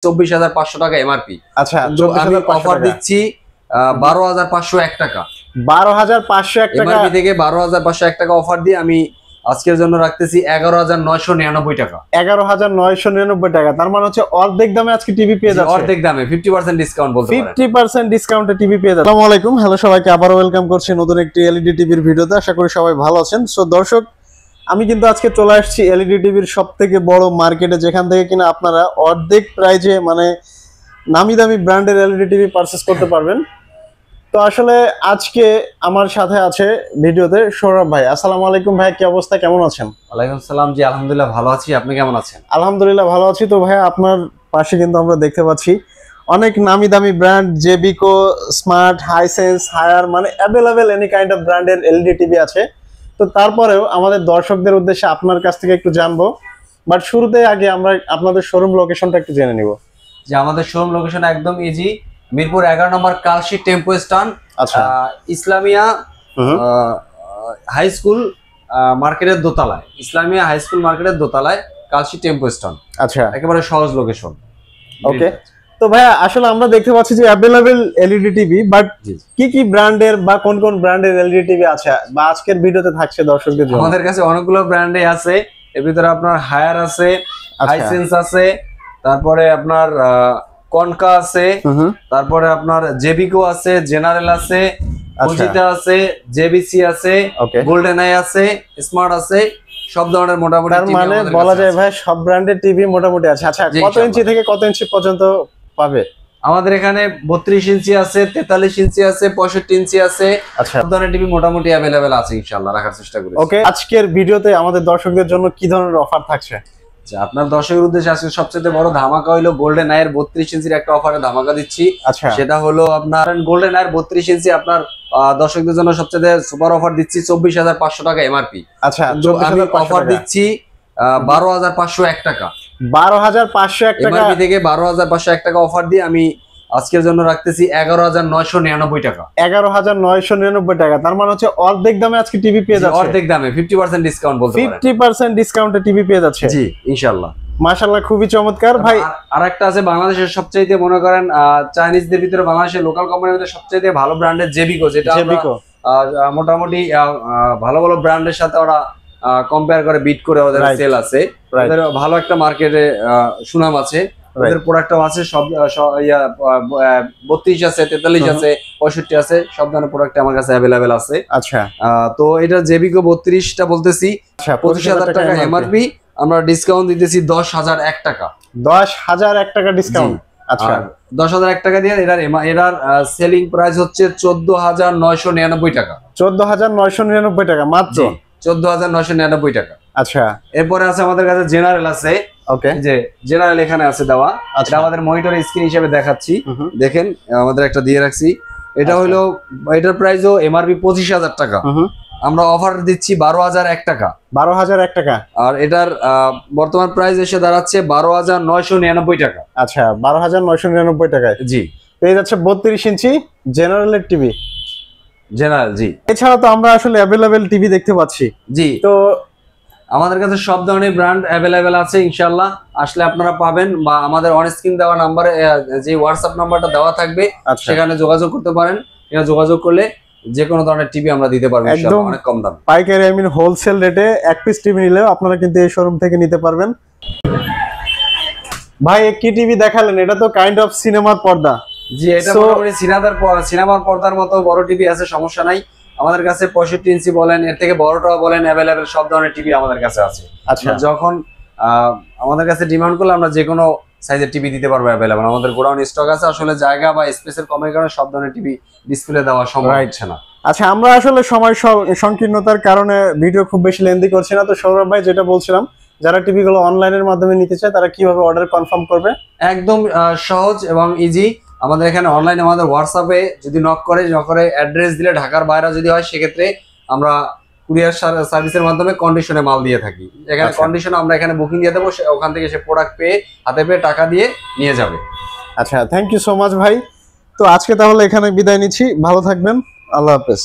24,500 টাকা এমআরপি। আচ্ছা, আমি অফার দিচ্ছি 12,501 টাকা। 12,501 টাকা এমআরপি থেকে 12,501 টাকা অফার দিয়ে আমি আজকের জন্য রাখতেছি 11,999 টাকা। 11,999 টাকা। তার মানে হচ্ছে অর্ধেক দামে আজকে টিভি পেয়ে যাচ্ছে। অর্ধেক দামে 50% ডিসকাউন্ট বলতে পারেন। 50% ডিসকাউন্টে টিভি পেয়ে যাচ্ছে। আসসালামু আলাইকুম, হ্যালো সবাইকে, আবারো ওয়েলকাম করছি নতুন একটি এলইডি টিভির ভিডিওতে। আশা করি সবাই ভালো আছেন। সো দর্শক, আমি কিন্তু আজকে চলে আসছি এলইডি টিভির সবথেকে বড় মার্কেটে, যেখান থেকে কিনা আপনারা অর্ধেক প্রাইজে মানে নামি দামি ব্র্যান্ডের এলইডি টিভি পারচেজ করতে পারবেন। তো আসলে আজকে আমার সাথে আছে ভিডিওতে সৌরভ ভাই। আসসালামু আলাইকুম ভাই, কি অবস্থা, কেমন আছেন? ওয়ালাইকুম আসসালাম। জি আলহামদুলিল্লাহ ভালো আছি, আপনি কেমন আছেন? আলহামদুলিল্লাহ ভালো আছি। তো ভাই আপনার পাশে কিন্তু আমরা দেখতে পাচ্ছি অনেক নামি দামি ব্র্যান্ড, জেবিকো, স্মার্ট, হাইসেন্স, হায়ার, মানে অ্যাভেলেবেল এনি কাইন্ড অফ ব্র্যান্ডের এলইডি টিভি আছে। তো তারপরেও আমাদের দর্শকদের উদ্দেশ্যে আপনার কাছ থেকে একটু জানবো, বাট শুরুতে আগে আমরা আপনাদের শোরুম লোকেশনটা একটু জেনে নিব। যে আমাদের শোরুম লোকেশন একদম ইজি, মিরপুর 11 নম্বর কালশি টেম্পো স্ট্যান্ড, আচ্ছা, ইসলামিয়া হাই স্কুল মার্কেটের দোতলায়, ইসলামিয়া হাই স্কুল মার্কেটের দোতলায় কালশি টেম্পো স্ট্যান্ড। আচ্ছা, একেবারে সহজ লোকেশন। ওকে। তো ভাইয়া আসলে আমরা দেখতে পাচ্ছি যে অ্যাভেলেবেল এলইডি টিভি, বাট কি কি ব্র্যান্ডের বা কোন কোন ব্র্যান্ডের এলইডি টিভি আছে বা আজকের ভিডিওতে থাকছে দর্শকদের জন্য? আমাদের কাছে অনেকগুলো ব্র্যান্ডে আছে। এর ভিতরে আপনার হায়ার আছে, হাইসেন্স আছে, তারপরে আপনার কনকা আছে, তারপরে আপনার জেবিকো আছে, জেনারেল আছে, ফুজিতা আছে, জেবিসি আছে, গোল্ডেন আই আছে, স্মার্ট আছে, সব ধরনের মোটামুটি তার মানে বলা যায় ভাই সব ব্র্যান্ডের টিভি মোটামুটি আছে। আচ্ছা, কত ইঞ্চি থেকে কত ইঞ্চি পর্যন্ত পাবে? আমাদের এখানে 32 ইঞ্চি আছে, 43 ইঞ্চি আছে, 65 ইঞ্চি আছে। আচ্ছা, সব ধরনের টিভি মোটামুটি अवेलेबल আছে, ইনশাআল্লাহ রাখার চেষ্টা করি। ওকে, আজকের ভিডিওতে আমাদের দর্শকদের জন্য কি ধরনের অফার থাকছে? আপনার দর্শকের উদ্দেশ্যে আজকে সবচেয়ে বড় ধামাকা হলো গোল্ডেন আয়ের 32 ইঞ্চির একটা অফারে ধামাকা দিচ্ছি। আচ্ছা, সেটা হলো আপনার গোল্ডেন আয়ের 32 ইঞ্চি আপনার দর্শকদের জন্য সবচেয়ে সুপার অফার দিচ্ছি 24,500 টাকা এমআরপি। আচ্ছা, আমি অফার দিচ্ছি 12,501 টাকা। 12,501 টাকা এমআরপি থেকে 12,501 টাকা অফার দিয়ে আমি আজকের জন্য রাখতেছি 11,999 টাকা। 11,999 টাকা। তার মানে হচ্ছে অর্ধেক দামে আজকে টিভি পেয়ে যাচ্ছে। অর্ধেক দামে 50% ডিসকাউন্ট বলতে পারেন। 50% ডিসকাউন্টে টিভি পেয়ে যাচ্ছে। জি ইনশাআল্লাহ। মাশাআল্লাহ, খুবই চমৎকার ভাই। আরেকটা আছে বাংলাদেশের সবচেয়ে মনে করেন চাইনিজদের ভিতরে বাংলাদেশের লোকাল কোম্পানির মধ্যে সবচেয়ে ভালো ব্র্যান্ডের জেবিকো, যেটা মোটামুটি ভালো ভালো ব্র্যান্ডের সাথে ওরা কম্পেয়ার করে বিট করে ওদের সেল আছে। ওদের ভালো একটা মার্কেটে সুনাম আছে। ওদের প্রোডাক্টও আছে, সব 32 আছে, 43 আছে, 65 আছে, সব ধরনের প্রোডাক্ট আমার কাছে अवेलेबल আছে। আচ্ছা, তো এটা জেবিকো 32টা বলতেছি 25,000 টাকা এমআরপি, আমরা ডিসকাউন্ট দিতেছি 10,001 টাকা। 10,001 টাকা ডিসকাউন্ট। আচ্ছা, 10,001 টাকা দিয়ে এটার সেলিং প্রাইস হচ্ছে 14,999 টাকা। 14,999 টাকা মাত্র। 14,999 টাকা। আচ্ছা, এরপরে আছে আমাদের কাছে জেনারেল আছে। ওকে, যে জেনারেল এখানে আছে দেওয়া। এটা আমাদের মনিটর স্ক্রিন হিসেবে দেখাচ্ছি, দেখেন আমাদের একটা দিয়ে রাখছি। এটা হলো, এটার প্রাইসও এমআরপি 25,000 টাকা, আমরা অফার দিচ্ছি 12,001 টাকা। 12,001 টাকা। আর এটার বর্তমান প্রাইস এসে দাঁড়াচ্ছে 12,999 টাকা। আচ্ছা, 12,999 টাকায় জি পেয়ে যাচ্ছে 32 ইঞ্চি জেনারেলের টিভি। জেনারেল, জি। এছাড়া তো আমরা আসলে অ্যাভেলেবেল টিভি দেখতে পাচ্ছি। জি, তো আমাদের কাছে সব ধরনের ব্র্যান্ড अवेलेबल আছে, ইনশাআল্লাহ আসলে আপনারা পাবেন, বা আমাদের অন স্ক্রিন দেওয়া নাম্বারে যে হোয়াটসঅ্যাপ নাম্বারটা দেওয়া থাকবে সেখানে যোগাযোগ করতে পারেন। এখানে যোগাযোগ করলে যে কোনো ধরনের টিভি আমরা দিতে পারবো ইনশাআল্লাহ, অনেক কম দামে। পাইকারি, আই মিন হোলসেল রেটে এক পিস টিভি নিলেও আপনারা কিন্তু এই শোরুম থেকে নিতে পারবেন। ভাই কি টিভি দেখালেন? এটা তো কাইন্ড অফ সিনেমার পর্দা। জি, এটা মোটামুটি সিনেমার পর্দার মতো বড় টিভি আছে, সমস্যা নাই। আমাদের কাছে 65 ইঞ্চি বলেন, এর থেকে বড়টাও বলেন, अवेलेबल সব ধরনের টিভি আমাদের কাছে আছে। আচ্ছা, যখন আমাদের কাছে ডিমান্ড করলে আমরা যে কোনো সাইজের টিভি দিতে পারবো अवेलेबल। আমাদের গোডাউন স্টক আছে, আসলে জায়গা বা স্পেসের কমের কারণে সব ধরনের টিভি ডিসপ্লে দেওয়া সম্ভব হচ্ছে না। আচ্ছা, আমরা আসলে সময় সংকীর্ণতার কারণে ভিডিও খুব বেশি লেন্দি করছি না। তো সৌরভ ভাই, যেটা বলছিলাম, যারা টিভি গুলো অনলাইনের মাধ্যমে নিতে চায় তারা কিভাবে অর্ডার কনফার্ম করবে? একদম সহজ এবং ইজি। আমাদের এখানে অনলাইনে আমাদের হোয়াটসঅ্যাপে যদি নক করে অ্যাড্রেস দিলে, ঢাকার বাইরে যদি হয় সেক্ষেত্রে আমরা কুরিয়ার সার্ভিসের মাধ্যমে কন্ডিশনে মাল দিয়ে থাকি। এখানে কন্ডিশনে আমরা এখানে বুকিং দিয়ে দেবো, ওখান থেকে সে প্রোডাক্ট পেয়ে হাতে পেয়ে টাকা দিয়ে নিয়ে যাবে। আচ্ছা, থ্যাংক ইউ সো মাচ ভাই। তো আজকে তাহলে এখানে বিদায় নিচ্ছি, ভালো থাকবেন, আল্লাহ হাফেজ।